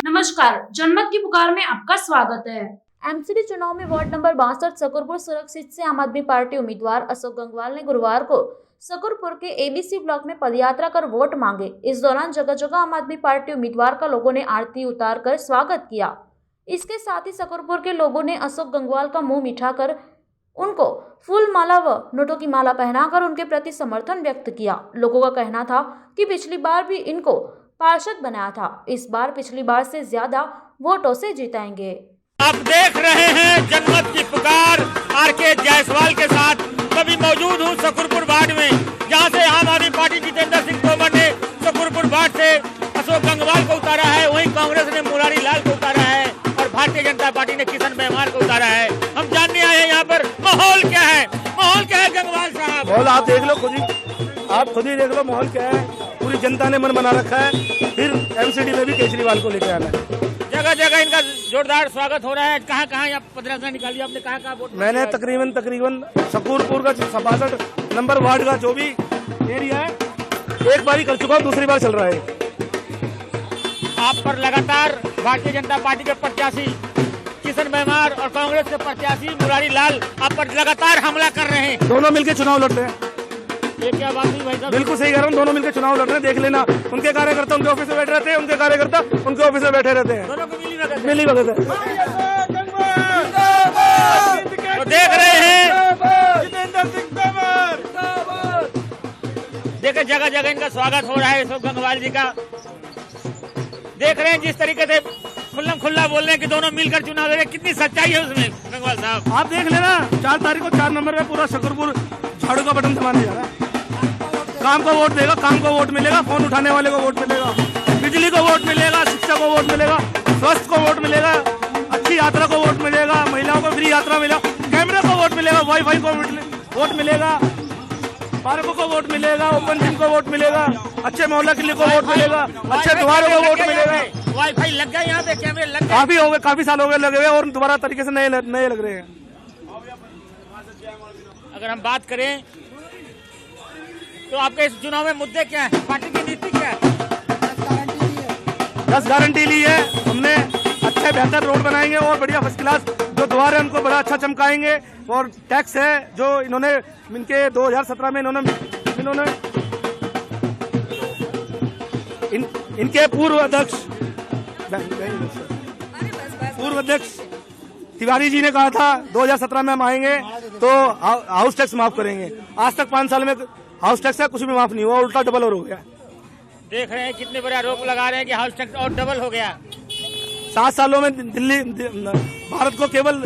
नमस्कार, जनमत की पुकार में आपका स्वागत है। एमसीडी चुनाव में वार्ड नंबर 62 सकरपुर सुरक्षित से आम आदमी पार्टी उम्मीदवार अशोक गंगवाल ने गुरुवार को सकरपुर के एबीसी ब्लॉक में पदयात्रा कर वोट मांगे। इस दौरान जगह जगह आम आदमी पार्टी उम्मीदवार का लोगों ने आरती उतार कर स्वागत किया। इसके साथ ही सकरपुर के लोगों ने अशोक गंगवाल का मुंह मीठा कर उनको फूल माला व नोटों की माला पहनाकर उनके प्रति समर्थन व्यक्त किया। लोगों का कहना था कि पिछली बार भी इनको पार्षद बनाया था, इस बार पिछली बार से ज्यादा वोटों से जीताएंगे। आप देख रहे हैं जनमत की पुकार आरके जायसवाल के साथ। कभी मौजूद हूँ सकरपुर वार्ड में, जहाँ से आम आदमी पार्टी जितेंद्र सिंह तोमर ने सकरपुर वार्ड से अशोक गंगवाल को उतारा है, वहीं कांग्रेस ने मुरारी लाल को उतारा है और भारतीय जनता पार्टी ने किशन मेहमान को उतारा है। हम जानने आए हैं यहाँ पर माहौल क्या है, माहौल क्या है गंगवाल साहब? माहौल आप देख लो आप खुद ही देख लो माहौल क्या है। पूरी जनता ने मन बना रखा है, फिर एमसीडी में भी केजरीवाल को लेकर आना है। जगह जगह इनका जोरदार स्वागत हो रहा है। कहाँ कहाँ यहाँ पदयात्रा निकाली आपने, कहाँ वोट? मैंने तकरीबन सकरपुर का 62 नंबर वार्ड का जो भी एरिया है, एक बार ही कर चुका हूँ, दूसरी बार चल रहा है। आप पर लगातार भारतीय जनता पार्टी के प्रत्याशी किशन मेहमान और कांग्रेस के प्रत्याशी मुरारी लाल आप पर लगातार हमला कर रहे हैं। दोनों मिलकर चुनाव लड़ रहे हैं। ये क्या बात हुई भाई साहब? बिल्कुल सही कह रहा हूँ, दोनों मिलकर चुनाव लड़ रहे हैं। देख लेना, उनके कार्यकर्ता उनके ऑफिस में बैठे रहते हैं, उनके कार्यकर्ता उनके ऑफिस में बैठे रहते हैं। दोनों को मिली भगत है। तो देख रहे हैं देखिए जगह जगह इनका स्वागत हो रहा है अशोक गंगवाल जी का। देख रहे हैं जिस तरीके से खुल्लम खुल्ला बोल रहे हैं कि दोनों मिलकर चुनाव लड़ रहे हैं, कितनी सच्चाई है उसमें गंगवाल साहब। आप देख लेना, 4 तारीख को 4 नंबर में पूरा सकरपुर झाड़ू का बटन दबाने जा रहा है। काम को वोट देगा, काम को वोट मिलेगा, फोन उठाने वाले को वोट मिलेगा, बिजली को वोट मिलेगा, शिक्षा को वोट मिलेगा, स्वास्थ्य को वोट मिलेगा, अच्छी यात्रा को वोट मिलेगा, महिलाओं को फ्री यात्रा मिलेगा, कैमरे को वोट मिलेगा, वाईफाई को वोट मिलेगा, पार्कों को वोट मिलेगा, ओपन जिम को वोट मिलेगा, अच्छे मोहल्ला किले को वोट मिलेगा, अच्छे द्वारों को वोट मिलेगा। वाईफाई लग गए यहाँ पे, कैमरे लग गए, काफी हो गए, काफी साल हो गए लगे हुए और दोबारा तरीके से नए लग रहे हैं। अगर हम बात करें तो आपके इस चुनाव में मुद्दे क्या है, पार्टी की नीति क्या है? 10 गारंटी ली है हमने। अच्छे बेहतर रोड बनाएंगे और बढ़िया फर्स्ट क्लास जो द्वार है उनको बड़ा अच्छा चमकाएंगे। और टैक्स है जो इन्होंने इनके 2017 में इन्होंने इनके पूर्व अध्यक्ष तिवारी जी ने कहा था 2017 में हम आएंगे तो हाउस टैक्स माफ करेंगे। आज तक 5 साल में हाउस टैक्स का कुछ भी माफ नहीं हुआ, उल्टा डबल और हो गया। देख रहे हैं कितने बड़े आरोप लगा रहे हैं कि हाउस टैक्स और डबल हो गया। 7 सालों में भारत को केवल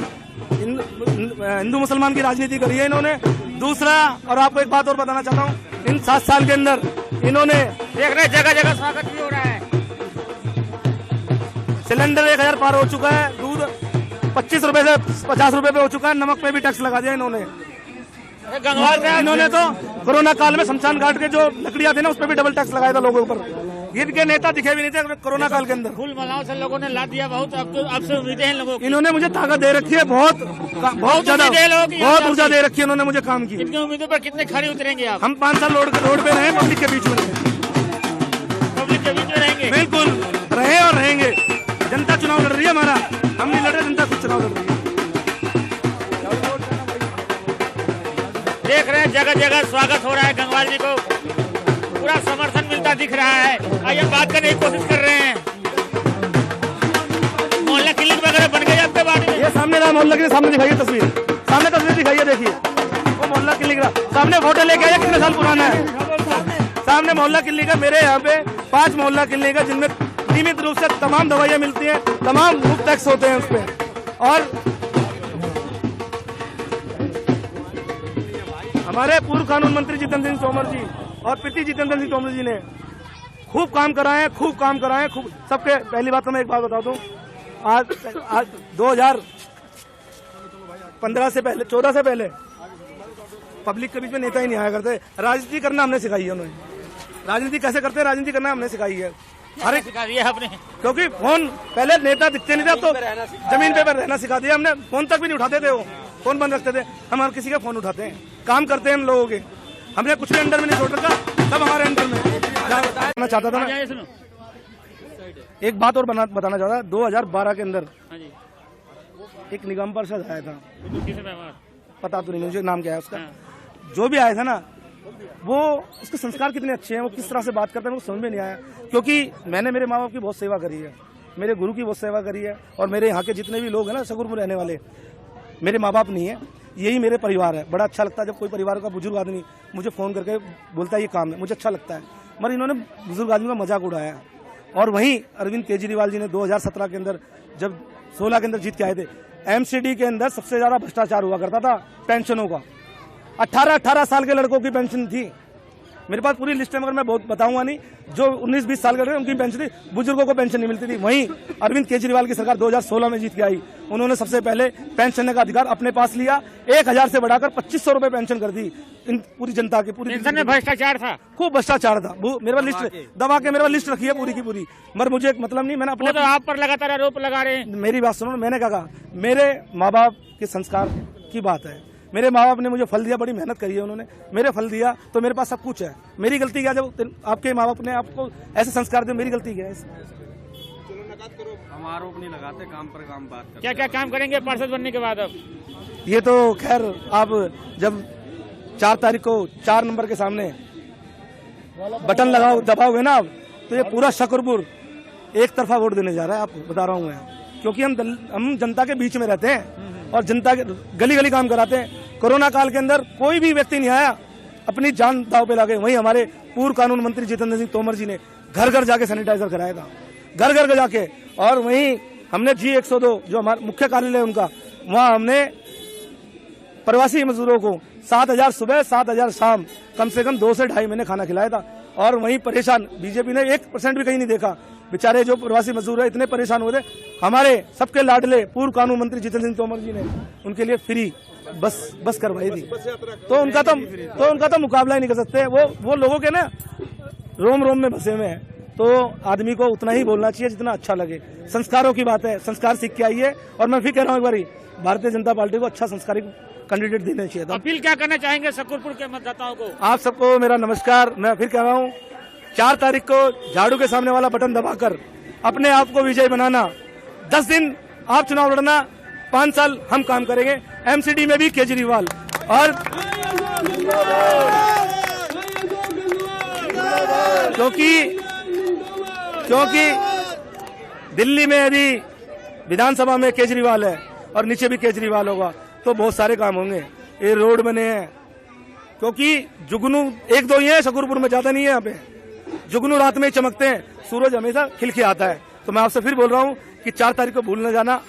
हिंदू मुसलमान की राजनीति करी है इन्होंने। दूसरा, और आपको एक बात और बताना चाहता हूँ, इन 7 साल के अंदर इन्होंने देख रहे जगह जगह स्वागत भी हो रहा है। सिलेंडर 1000 पार हो चुका है, दूध 25 रुपए से 50 रुपए पे हो चुका है, नमक में भी टैक्स लगा दिया इन्होंने। गंगवाल से इन्होंने तो कोरोना काल में शमशान घाट के जो लकड़ियां थी ना, उस पर भी डबल टैक्स लगाया था लोगों पर। इनके नेता दिखे भी नहीं थे कोरोना काल के अंदर। फूल मालाओं से लोगों ने लाद दिया बहुत। अब से उम्मीदें हैं लोगों की। इन्होंने मुझे ताकत दे रखी है, बहुत ज्यादा, बहुत ऊर्जा दे रखी है इन्होंने मुझे काम की। इनकी उम्मीदों पर कितने खड़े उतरेंगे आप? हम 5 साल रोड पे रहे, पब्लिक के बीच में पब्लिक के बीच में रहेंगे। बिल्कुल रहे और रहेंगे। जनता चुनाव लड़ रही है हमारा, हम नहीं लड़ रहे, जनता खुद चुनाव लड़ रही है। देख रहे हैं जगह जगह स्वागत हो रहा है गंगवाल जी को, पूरा समर्थन मिलता दिख रहा है। आइए बात करने की कोशिश कर रहे हैं। मोहल्ला क्लिनिक वगैरह बन गए आपके बारे में? ये सामने रहा मोहल्ला क्लिनिक, सामने दिखाइए तस्वीर, सामने तस्वीर दिखाइए, देखिए वो मोहल्ला क्लिनिक रहा। सामने फोटो लेके आया, कितने साल पुराना है। सामने मोहल्ला क्लिनिक है। मेरे यहाँ पे 5 मोहल्ला क्लिनिक है जिनमें नियमित रूप से तमाम दवाइयाँ मिलती हैं, तमाम मुफ्त टैक्स होते हैं उस पर। और हमारे पूर्व कानून मंत्री जितेंद्र सिंह तोमर जी और पिता जितेंद्र सिंह तोमर जी ने खूब काम कराए, खूब सबके। पहली बात तो मैं एक बात बता दूं, आज 2015 से पहले, 14 से पहले पब्लिक के बीच में नेता ही नहीं आया करते। राजनीति करना हमने सिखाई है उन्होंने। राजनीति कैसे करते हैं, राजनीति करना हमने सिखाई है। अरे सिखा दिया आपने, क्योंकि फोन पहले नेता दिखते नहीं थे, अब तो जमीन पे रहना सिखा दिया हमने। फोन तक भी नहीं उठाते थे, वो फोन बंद रखते थे। हम हर किसी का फोन उठाते हैं, काम करते हैं हम लोगों के। हमने कुछ भी अंडर में नहीं छोड़ रखा, सब हमारे अंडर में। मैं चाहता था ना, सुनो। एक बात और बताना चाहता था। 2012 के अंदर एक निगम पार्षद आया था, पता तो नहीं मुझे नाम क्या है उसका। जो भी आया था ना, वो उसके संस्कार कितने अच्छे हैं, वो किस तरह से बात करता है मुझे समझ में नहीं आया। क्योंकि मैंने मेरे माँ बाप की बहुत सेवा करी है, मेरे गुरु की बहुत सेवा करी है, और मेरे यहाँ के जितने भी लोग हैं ना शकरपुर रहने वाले, मेरे माँ बाप नहीं है, यही मेरे परिवार है। बड़ा अच्छा लगता है जब कोई परिवार का बुजुर्ग आदमी मुझे फ़ोन करके बोलता है ये काम है, मुझे अच्छा लगता है। मगर इन्होंने बुजुर्ग आदमी का मजाक उड़ाया। और वहीं अरविंद केजरीवाल जी ने 2017 के अंदर, जब 16 के अंदर जीत के आए थे, एमसीडी के अंदर सबसे ज़्यादा भ्रष्टाचार हुआ करता था पेंशनों का। 18-18 साल के लड़कों की पेंशन थी, मेरे पास पूरी लिस्ट है, मगर मैं बहुत बताऊंगा नहीं। जो 19-20 साल के लड़के उनकी पेंशन थी, बुजुर्गों को पेंशन नहीं मिलती थी। वहीं अरविंद केजरीवाल की सरकार 2016 में जीत के आई, उन्होंने सबसे पहले पेंशन का अधिकार अपने पास लिया, 1000 से बढ़ाकर 2500 रुपए पेंशन कर दी इन पूरी जनता की। पूरी पेंशन में भ्रष्टाचार था, खूब भ्रष्टाचार था। मेरे पास लिस्ट दबा के मेरे पास लिस्ट रखी है पूरी की पूरी, मगर मुझे एक मतलब नहीं। मैंने अपने तो आप पर लगातार आरोप लगा रहे हैं। मेरी बात सुनो, मैंने कहा मेरे माँ बाप के संस्कार की बात है। मेरे माँ बाप ने मुझे फल दिया, बड़ी मेहनत करी है उन्होंने, मेरे फल दिया तो मेरे पास सब कुछ है। मेरी गलती क्या, जब आपके माँ बाप ने आपको ऐसे संस्कार दिए, मेरी गलती क्या है? हम आरोप नहीं लगाते, काम पर काम बात करते। क्या क्या काम करेंगे पार्षद बनने के बाद? अब ये तो खैर आप जब 4 तारीख को 4 नंबर के सामने बटन लगाओ दबाओगे ना, तो ये पूरा शकरपुर एक तरफा वोट देने जा रहा है, आपको बता रहा हूँ मैं। क्योंकि हम जनता के बीच में रहते हैं और जनता के गली गली काम कराते हैं। कोरोना काल के अंदर कोई भी व्यक्ति नहीं आया अपनी जान दाव पे लगे। वहीं हमारे पूर्व कानून मंत्री जितेंद्र सिंह तोमर जी ने घर घर जाके सैनिटाइजर कराया था, घर घर जाके। और वहीं हमने G102 जो हमारा मुख्य कार्यालय है उनका, वहाँ हमने प्रवासी मजदूरों को 7000 सुबह 7000 शाम कम से कम 2 से 2.5 महीने खाना खिलाया था। और वहीं परेशान बीजेपी ने 1% भी कहीं नहीं देखा। बेचारे जो प्रवासी मजदूर है इतने परेशान हुए थे, हमारे सबके लाडले पूर्व कानून मंत्री जितेंद्र सिंह तोमर जी ने उनके लिए फ्री बस करवाई थी। तो उनका तो मुकाबला ही नहीं कर सकते। वो लोगों के ना रोम रोम में बसे हुए हैं। तो आदमी को उतना ही बोलना चाहिए जितना अच्छा लगे। संस्कारों की बात है, संस्कार सीख के आइए। और मैं फिर कह रहा हूँ एक बारी, भारतीय जनता पार्टी को अच्छा संस्कारी कैंडिडेट देना चाहिए था। अपील क्या करना चाहेंगे शकरपुर के मतदाताओं को? आप सबको मेरा नमस्कार। मैं फिर कह रहा हूँ, 4 तारीख को झाड़ू के सामने वाला बटन दबाकर अपने आप को विजय बनाना। 10 दिन आप चुनाव लड़ना, 5 साल हम काम करेंगे। एमसीडी में भी केजरीवाल। और क्योंकि दिल्ली में यदि विधानसभा में केजरीवाल है और नीचे भी केजरीवाल होगा तो बहुत सारे काम होंगे। ये रोड बने हैं, क्योंकि जुगनू 1-2 ही है शकरपुर में, ज्यादा नहीं है। यहाँ पे जुगनू रात में चमकते हैं, सूरज हमेशा खिलके आता है। तो मैं आपसे फिर बोल रहा हूँ कि 4 तारीख को भूल न जाना।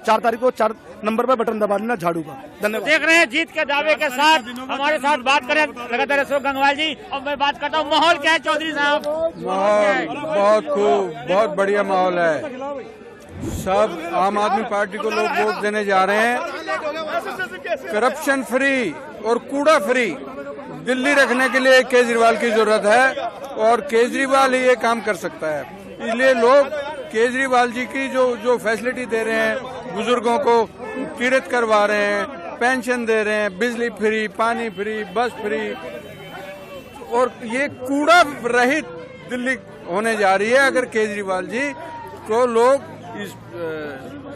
4 तारीख को 4 नंबर पर बटन दबा देना झाड़ू का। धन्यवाद। देख रहे हैं जीत के दावे के साथ हमारे साथ बात करें लगातार अशोक गंगवाल जी। और मैं बात करता हूँ, माहौल क्या है चौधरी साहब? माहौल बहुत खूब, बहुत बढ़िया माहौल है। सब आम आदमी पार्टी को लोग वोट देने जा रहे हैं। करप्शन फ्री और कूड़ा फ्री दिल्ली रखने के लिए केजरीवाल की जरूरत है, और केजरीवाल ही ये काम कर सकता है। इसलिए लोग केजरीवाल जी की जो फैसिलिटी दे रहे हैं, बुजुर्गों को तीर्थ करवा रहे हैं, पेंशन दे रहे हैं, बिजली फ्री, पानी फ्री, बस फ्री, और ये कूड़ा रहित दिल्ली होने जा रही है अगर केजरीवाल जी को लोग इस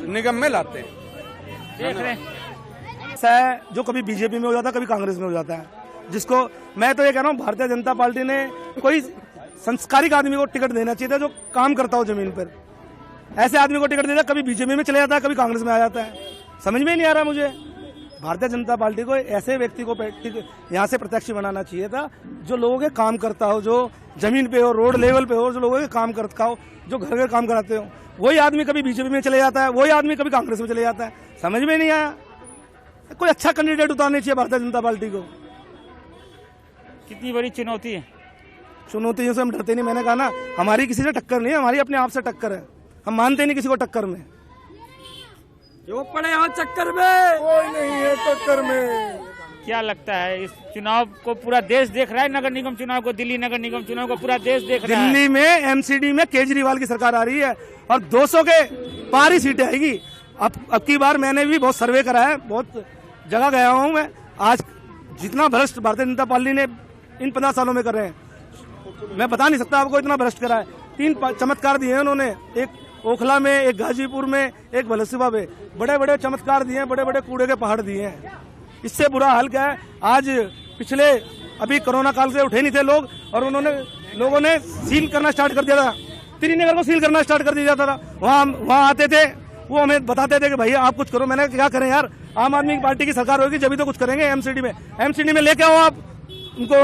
निगम में लाते हैं। देख रहे हैं ऐसा है जो कभी बीजेपी में हो जाता है, कभी कांग्रेस में हो जाता है। जिसको मैं तो ये कह रहा हूँ, भारतीय जनता पार्टी ने कोई संस्कारिक आदमी को टिकट देना चाहिए था जो काम करता हो जमीन पर। ऐसे आदमी को टिकट देता, कभी बीजेपी में चले जाता है, कभी कांग्रेस में आ जाता है। समझ में नहीं आ रहा मुझे। भारतीय जनता पार्टी को ऐसे व्यक्ति को यहाँ से प्रत्याशी बनाना चाहिए था जो लोगों के काम करता हो, जो जमीन पे हो, रोड लेवल पे हो, जो लोगों के काम करता हो, जो घर घर काम कराते हो। वही आदमी कभी बीजेपी में चले जाता है, वही आदमी कभी कांग्रेस में चले जाता है। समझ में नहीं आया। कोई अच्छा कैंडिडेट उतारनी चाहिए भारतीय जनता पार्टी को। कितनी बड़ी चुनौती है? चुनौतियों से हम डरते नहीं। मैंने कहा ना, हमारी किसी से टक्कर नहीं है, हमारी अपने आप से टक्कर है। हम मानते नहीं किसी को टक्कर में। जो पड़े यहाँ चक्कर में, कोई नहीं है टक्कर में। क्या लगता है इस चुनाव को पूरा देश देख रहा है? नगर निगम चुनाव को, दिल्ली नगर निगम चुनाव को पूरा देश देख रहा है। दिल्ली में एमसीडी में केजरीवाल की सरकार आ रही है और 200 के पार ही सीटें आएगी। अब की बार मैंने भी बहुत सर्वे करा है, बहुत जगह गया हूँ मैं। आज जितना भ्रष्ट भारतीय जनता पार्टी ने इन 15 सालों में कर रहे हैं, मैं बता नहीं सकता आपको, इतना भ्रष्ट करा है। 3 चमत्कार दिए हैं उन्होंने, एक ओखला में, एक गाजीपुर में, एक भलसिबा में, बड़े बड़े चमत्कार दिए हैं, बड़े बड़े कूड़े के पहाड़ दिए हैं। इससे बुरा हाल क्या है, आज पिछले अभी कोरोना काल से उठे नहीं थे लोग, और लोगों ने सील करना स्टार्ट कर दिया था, त्रिनगर को सील करना स्टार्ट कर दिया जाता था। वहाँ आते थे, वो हमें बताते थे कि भैया आप कुछ करो। मैंने क्या करें यार, आम आदमी पार्टी की सरकार होगी जब भी तो कुछ करेंगे। एमसीडी में लेके आओ, आप उनको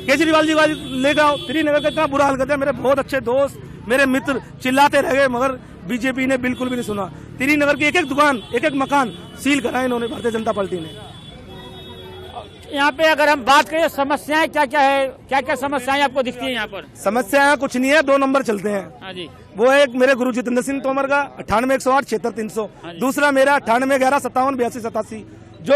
केजरीवाल जी लेके आओ। त्रिनगर का इतना बुरा हाल करते हैं। मेरे बहुत अच्छे दोस्त, मेरे मित्र चिल्लाते रह गए, मगर बीजेपी ने बिल्कुल भी नहीं सुना। त्रिनगर की एक एक दुकान, एक एक मकान सील करा इन्होंने, भारतीय जनता पार्टी ने। यहाँ पे अगर हम बात करें समस्याएं क्या क्या है, क्या क्या समस्याएं आपको दिखती है यहाँ पर? समस्याएं कुछ नहीं है, 2 नंबर चलते हैं। हाँ जी। वो एक मेरे गुरु जितेंद्र सिंह तोमर का 98-108 76-300, दूसरा मेरा 98-11-57-82-87, जो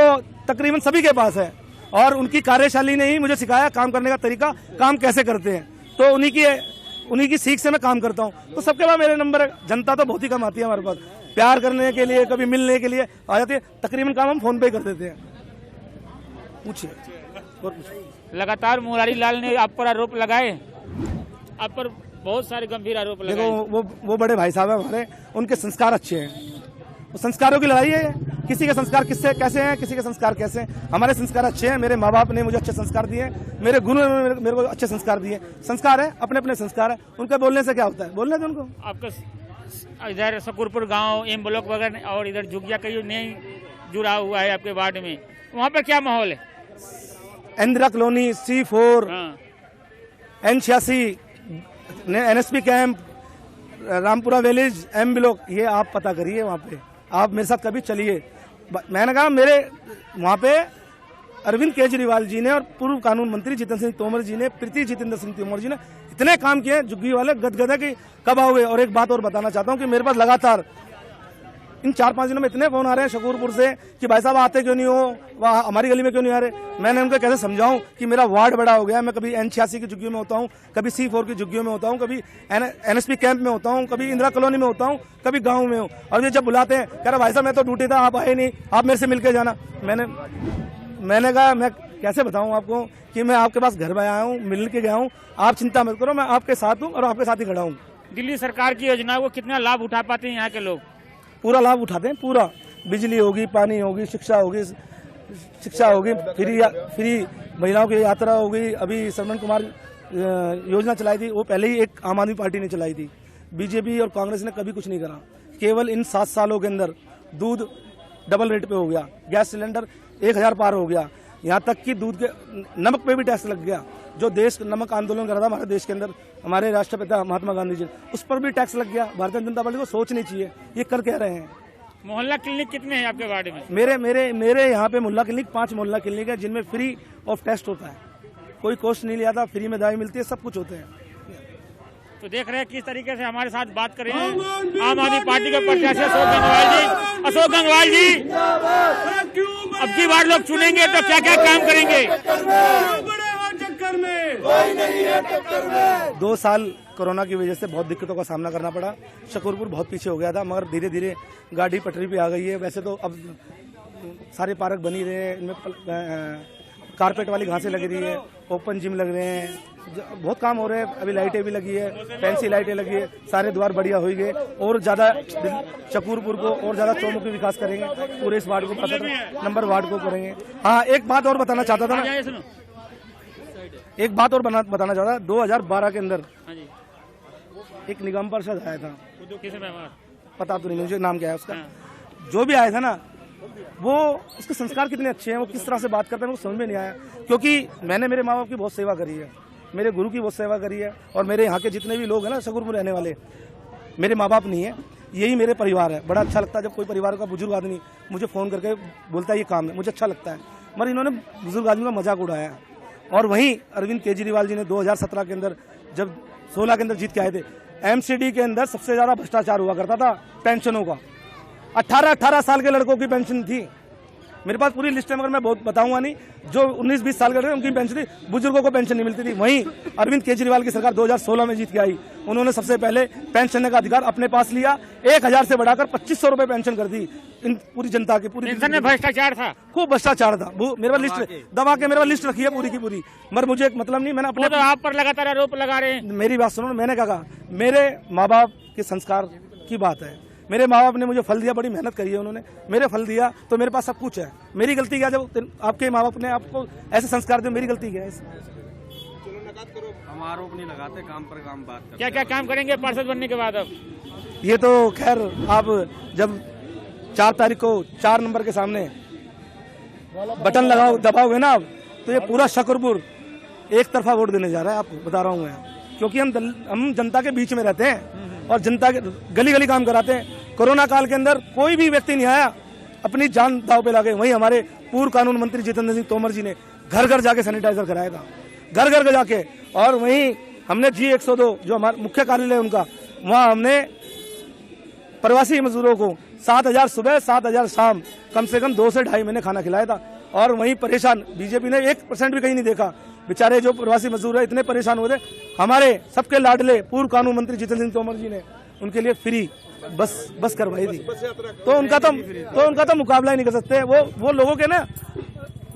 तकरीबन सभी के पास है, और उनकी कार्यशाली ने ही मुझे सिखाया काम करने का तरीका, काम कैसे करते हैं। तो उन्हीं की सीख से मैं काम करता हूँ। तो सबके पास मेरे नंबर है। जनता तो बहुत ही कम आती है हमारे पास, प्यार करने के लिए, कभी मिलने के लिए आ जाती है। तकरीबन काम हम फोन पे कर देते हैं। पूछिए और पूछिए। लगातार मुरारी लाल ने आप पर आरोप लगाए, आप पर बहुत सारे गंभीर आरोप लगाए। देखो वो बड़े भाई साहब है हमारे, उनके संस्कार अच्छे हैं। वो संस्कारों की लड़ाई है, किसी के संस्कार किससे कैसे हैं, किसी के संस्कार कैसे हैं। हमारे संस्कार अच्छे हैं, मेरे माँ बाप ने मुझे अच्छे संस्कार दिए, मेरे गुरु ने मेरे को अच्छे संस्कार दिए। संस्कार है, अपने अपने संस्कार है, उनके बोलने से क्या होता है, बोलने दो उनको। आपका इधर शकूरपुर गांव, एम ब्लॉक वगैरह और इधर झुगिया कहीं नहीं जुड़ा हुआ है आपके वार्ड में, वहाँ पर क्या माहौल है? Indira colony, C4, N86, NSP camp, Rampura village, M block, ये आप पता करिए। वहाँ पे आप मेरे साथ कभी चलिए। मैंने कहा मेरे वहाँ पे अरविंद केजरीवाल जी ने और पूर्व कानून मंत्री जितेंद्र सिंह तोमर जी ने, प्रीति जितेंद्र सिंह तोमर जी ने इतने काम किए, झुग्गी वाले गदगद है कि कब आओगे। और एक बात और बताना चाहता हूँ कि मेरे पास लगातार इन 4-5 दिनों में इतने फोन आ रहे हैं शकूरपुर से कि भाई साहब आते क्यों नहीं हो, वह हमारी गली में क्यों नहीं आ रहे। मैंने उनको कैसे समझाऊं कि मेरा वार्ड बड़ा हो गया, मैं कभी N86 की झुग्गियों में होता हूं, कभी C4 की झुग्गियों में होता हूं, कभी NSP कैंप में होता हूं, कभी इंदिरा कॉलोनी में होता हूं, कभी गाँव में हूँ। और ये जब बुलाते हैं कह रहा भाई साहब मैं तो ड्यूटी था, आप आए नहीं, आप मेरे से मिलकर जाना। मैंने कहा मैं कैसे बताऊँ आपको कि मैं आपके पास घर में आया हूँ, मिल के गया हूँ, आप चिंता मत करो, मैं आपके साथ हूँ और आपके साथ ही खड़ा हूँ। दिल्ली सरकार की योजना को कितना लाभ उठा पाते हैं यहाँ के लोग? पूरा लाभ उठाते हैं, पूरा। बिजली होगी, पानी होगी, शिक्षा होगी, फ्री महिलाओं की यात्रा होगी। अभी श्रवण कुमार योजना चलाई थी, वो पहले ही एक आम आदमी पार्टी ने चलाई थी। बीजेपी और कांग्रेस ने कभी कुछ नहीं करा। केवल इन 7 सालों के अंदर दूध डबल रेट पे हो गया, गैस सिलेंडर 1000 पार हो गया, यहाँ तक कि दूध के नमक पे भी टैक्स लग गया। जो देश नमक आंदोलन कर रहा था हमारे देश के अंदर, हमारे राष्ट्रपिता महात्मा गांधी जी, उस पर भी टैक्स लग गया। भारतीय जनता पार्टी को सोचनी चाहिए ये कर क्या रहे हैं। मोहल्ला क्लिनिक कितने हैं आपके वार्ड में? मेरे यहाँ पे मोहल्ला क्लिनिक 5 मोहल्ला क्लिनिक है, जिनमें फ्री ऑफ टेस्ट होता है, कोई कॉस्ट नहीं लिया था, फ्री में दवाई मिलती है, सब कुछ होते हैं। तो देख रहे हैं किस तरीके से हमारे साथ बात कर रहे हैं आम आदमी पार्टी के प्रत्याशी अशोक गंगवाल जी। अब की बार लोग चुनेंगे तो क्या क्या काम करेंगे? 2 साल कोरोना की वजह से बहुत दिक्कतों का सामना करना पड़ा। शकूरपुर बहुत पीछे हो गया था, मगर धीरे धीरे गाड़ी पटरी पे आ गई है। वैसे तो अब सारे पार्क बनी रहे हैं, इनमें कारपेट वाली घासें लग रही है, ओपन जिम लग रहे हैं, बहुत काम हो रहे हैं। अभी लाइटें भी लगी है, फैंसी लाइटें लगी है, सारे द्वार बढ़िया हो गए। और ज्यादा शकूरपुर को और ज्यादा चौमुखी विकास करेंगे, पूरे इस वार्ड को 15 नंबर वार्ड को करेंगे। हाँ, एक बात और बताना चाहता था ना, एक बात और बताना चाहता था। 2012 के अंदर एक निगम पार्षद आया था, पता तो नहीं मुझे नाम क्या है उसका, जो भी आया था ना, वो उसके संस्कार कितने अच्छे हैं, वो किस तरह से बात करते हैं वो समझ में नहीं आया। क्योंकि मैंने मेरे माँ बाप की बहुत सेवा करी है, मेरे गुरु की बहुत सेवा करी है, और मेरे यहाँ के जितने भी लोग हैं ना शकूरपुर रहने वाले, मेरे माँ बाप नहीं है, यही मेरे परिवार है। बड़ा अच्छा लगता है जब कोई परिवार का बुजुर्ग आदमी मुझे फ़ोन करके बोलता है ये काम है, मुझे अच्छा लगता है। मगर इन्होंने बुजुर्ग आदमी का मजाक उड़ाया। और वहीं अरविंद केजरीवाल जी ने 2017 के अंदर जब 16 के अंदर जीत के आए थे, एमसीडी के अंदर सबसे ज़्यादा भ्रष्टाचार हुआ करता था पेंशनों का। 18 साल के लड़कों की पेंशन थी, मेरे पास पूरी लिस्ट है, मगर मैं बहुत बताऊंगा नहीं। जो 19-20 साल के थे उनकी पेंशन थी, बुजुर्गों को पेंशन नहीं मिलती थी। वहीं अरविंद केजरीवाल की सरकार 2016 में जीत के आई, उन्होंने सबसे पहले पेंशन का अधिकार अपने पास लिया, 1000 से बढ़ाकर 2500 रुपए पेंशन कर दी इन पूरी जनता की। पूरी पेंशन में भ्रष्टाचार था, खूब भ्रष्टाचार था। मेरे पास लिस्ट दबा के मेरे पास लिस्ट रखी है पूरी की पूरी, मगर मुझे मतलब नहीं, मैंने अपने तो आप पर लगातार आरोप लगा रहे हैं। मेरी बात सुनो, मैंने क्या कहा, मेरे माँ बाप के संस्कार की बात है। मेरे माँ बाप ने मुझे फल दिया, बड़ी मेहनत करी है उन्होंने, मेरे फल दिया तो मेरे पास सब कुछ है। मेरी गलती क्या, जब आपके माँ बाप ने आपको ऐसे संस्कार दिए, मेरी गलती क्या है? हम आरोप नहीं लगाते, काम पर काम बात करते। क्या क्या काम करेंगे पार्षद बनने के बाद? अब ये तो खैर आप जब 4 तारीख को 4 नंबर के सामने बटन दबाओगे ना आप, तो ये पूरा शकरपुर एक तरफा वोट देने जा रहा है, आपको बता रहा हूँ मैं। क्योंकि हम जनता के बीच में रहते हैं और जनता के गली गली काम कराते हैं। कोरोना काल के अंदर कोई भी व्यक्ति नहीं आया अपनी जान दाव पे लगे। वहीं हमारे पूर्व कानून मंत्री जितेंद्र सिंह तोमर जी ने घर घर जाके सैनिटाइजर कराएगा, घर घर जाके। और वहीं हमने G102 जो हमारा मुख्य कार्यालय है उनका, वहाँ हमने प्रवासी मजदूरों को 7000 सुबह 7000 शाम कम से कम 2 से 2.5 महीने खाना खिलाया था। और वहीं परेशान बीजेपी ने 1% भी कहीं नहीं देखा। बेचारे जो प्रवासी मजदूर है इतने परेशान हुए थे, हमारे सबके लाडले पूर्व कानून मंत्री जितेंद्र सिंह तोमर जी ने उनके लिए फ्री बस करवाई थी। तो उनका तो मुकाबला ही नहीं कर सकते। वो लोगों के ना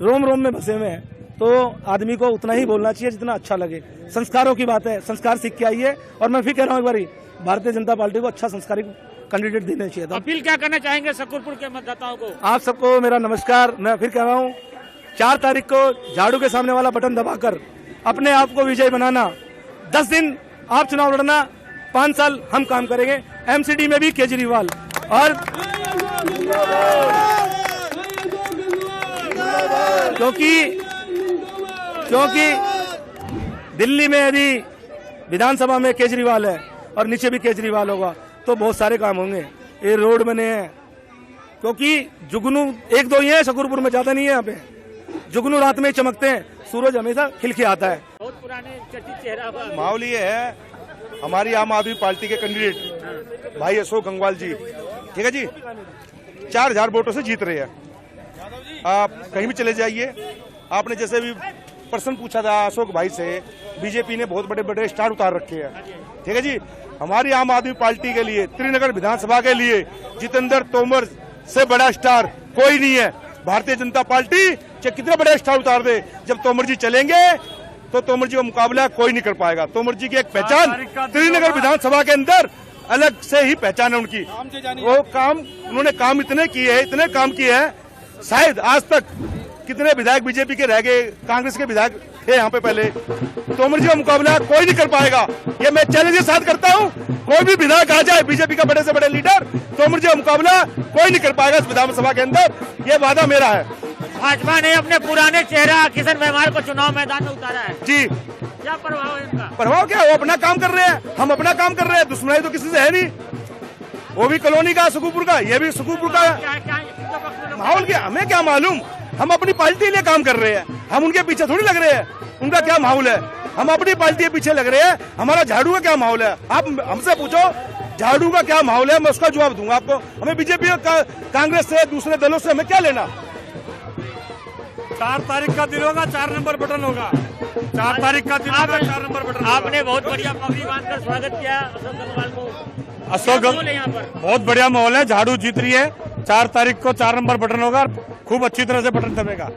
रोम रोम में बसे हुए हैं। तो आदमी को उतना ही बोलना चाहिए जितना अच्छा लगे। संस्कारों की बात है, संस्कार सीख के आइए। और मैं फिर कह रहा हूँ एक बारी, भारतीय जनता पार्टी को अच्छा संस्कारी कैंडिडेट देना चाहिए। अपील क्या करना चाहेंगे शकरपुर के मतदाताओं को? आप सबको मेरा नमस्कार। मैं फिर कह रहा हूँ, 4 तारीख को झाड़ू के सामने वाला बटन दबाकर अपने आप को विजयी बनाना। 10 दिन आप चुनाव लड़ना, 5 साल हम काम करेंगे। MCD में भी केजरीवाल। और क्योंकि दिल्ली में यदि विधानसभा में केजरीवाल है और नीचे भी केजरीवाल होगा तो बहुत सारे काम होंगे। ये रोड बने हैं, क्योंकि जुगनू 1-2 ही है शकरपुर में, ज्यादा नहीं है। यहाँ पे जुगनू रात में चमकते हैं, सूरज हमेशा खिलके आता है। बहुत पुराने चर्चित चेहरा। माहौल ये है, हमारी आम आदमी पार्टी के कैंडिडेट भाई अशोक गंगवाल जी, ठीक है जी, 4000 वोटों से जीत रहे हैं। आप कहीं भी चले जाइए, आपने जैसे भी प्रश्न पूछा था अशोक भाई से, बीजेपी ने बहुत बड़े बड़े स्टार उतार रखे हैं, ठीक है जी। हमारी आम आदमी पार्टी के लिए, त्रिनगर विधानसभा के लिए जितेंद्र तोमर से बड़ा स्टार कोई नहीं है। भारतीय जनता पार्टी चाहे कितने बड़े स्टार उतार दे, जब तोमर जी चलेंगे तो तोमर जी का मुकाबला कोई नहीं कर पाएगा। तोमर जी की एक पहचान त्रिनगर विधानसभा के अंदर अलग से ही पहचान है उनकी। वो काम उन्होंने काम इतने किए हैं, शायद आज तक कितने विधायक बीजेपी के रह गए, कांग्रेस के विधायक थे यहाँ पे पहले। तोमर जी का मुकाबला कोई नहीं कर पाएगा, ये मैं चैलेंज के साथ करता हूँ। कोई भी विधायक आ जाए, बीजेपी का बड़े से बड़े लीडर, तोमर जी का मुकाबला कोई नहीं कर पाएगा इस विधानसभा के अंदर, ये वादा मेरा है। भाजपा ने अपने पुराने चेहरा किशन मेवाड़ को चुनाव मैदान में उतारा है जी, क्या प्रभाव है इनका? प्रभाव क्या, वो अपना काम कर रहे हैं, हम अपना काम कर रहे हैं। दुश्मनी तो किसी से है नहीं। वो भी कॉलोनी का, सुखुपुर का, ये भी सुखुपुर का है। माहौल क्या, हमें क्या मालूम, हम अपनी पार्टी के लिए काम कर रहे हैं, हम उनके पीछे थोड़ी लग रहे हैं। उनका क्या माहौल है, हम अपनी पार्टी के पीछे लग रहे हैं। हमारा झाड़ू का क्या माहौल है, आप हमसे पूछो झाड़ू का क्या माहौल है, मैं उसका जवाब दूंगा आपको। हमें बीजेपी कांग्रेस से, दूसरे दलों से हमें क्या लेना। 4 तारीख का दिन होगा, 4 नंबर बटन होगा। 4 तारीख का दिन होगा, 4 नंबर बटन। आपने बहुत बढ़िया पगड़ी बांधकर स्वागत किया अशोक गंगवाल को। अशोक यहाँ पर बहुत बढ़िया माहौल है, झाड़ू जीत रही है। 4 तारीख को 4 नंबर बटन होगा, खूब अच्छी तरह से बटन दबेगा।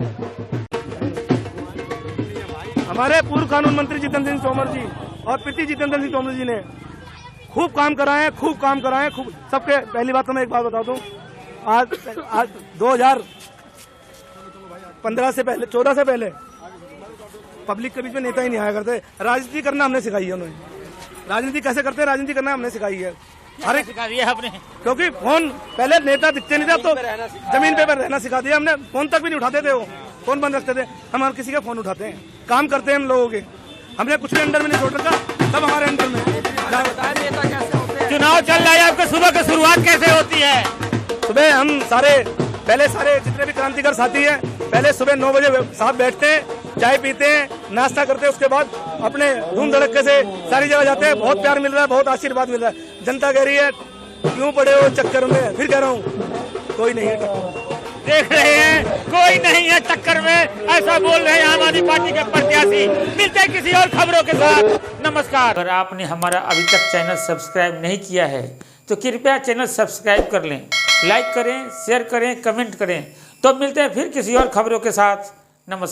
हमारे पूर्व कानून मंत्री जितेंद्र सिंह तोमर जी और पिता जितेंद्र सिंह तोमर जी ने खूब काम कराए, खूब सबके। पहली बात तो मैं एक बात बता दूं, आज 2015 से पहले, 14 से पहले पब्लिक के बीच में नेता ही नहीं आया करते। राजनीति करना हमने सिखाई है उन्हें। राजनीति कैसे करते हैं, राजनीति करना हमने सिखाई है। अरे सिखा दिया आपने, क्योंकि फोन पहले नेता दिखते नहीं थे, अब तो जमीन पे रहना सिखा दिया हमने। फोन तक भी नहीं उठाते थे, वो फोन बंद रखते थे। हम हर किसी का फोन उठाते हैं, काम करते हैं हम लोगों के। हमने कुछ भी अंडर में नहीं छोड़ रखा, सब हमारे अंडर में। चुनाव चल रहा है, आपको सुबह की शुरुआत कैसे होती है? सुबह हम सारे जितने भी क्रांतिकार साथी हैं, पहले सुबह 9 बजे साथ बैठते हैं, चाय पीते हैं, नाश्ता करते हैं, उसके बाद अपने धूम धड़के से सारी जगह जाते हैं। बहुत प्यार मिल रहा है, बहुत आशीर्वाद मिल रहा है। जनता कह रही है क्यों पड़े हो चक्कर में, फिर कह रहा हूँ कोई नहीं है। देख रहे हैं कोई नहीं है टक्कर में, ऐसा बोल रहे हैं आम आदमी पार्टी के प्रत्याशी। मिलते हैं किसी और खबरों के साथ, नमस्कार। अगर आपने हमारा अभी तक चैनल सब्सक्राइब नहीं किया है तो कृपया चैनल सब्सक्राइब कर लें, लाइक करें, शेयर करें, कमेंट करें। तो मिलते हैं फिर किसी और खबरों के साथ, नमस्कार।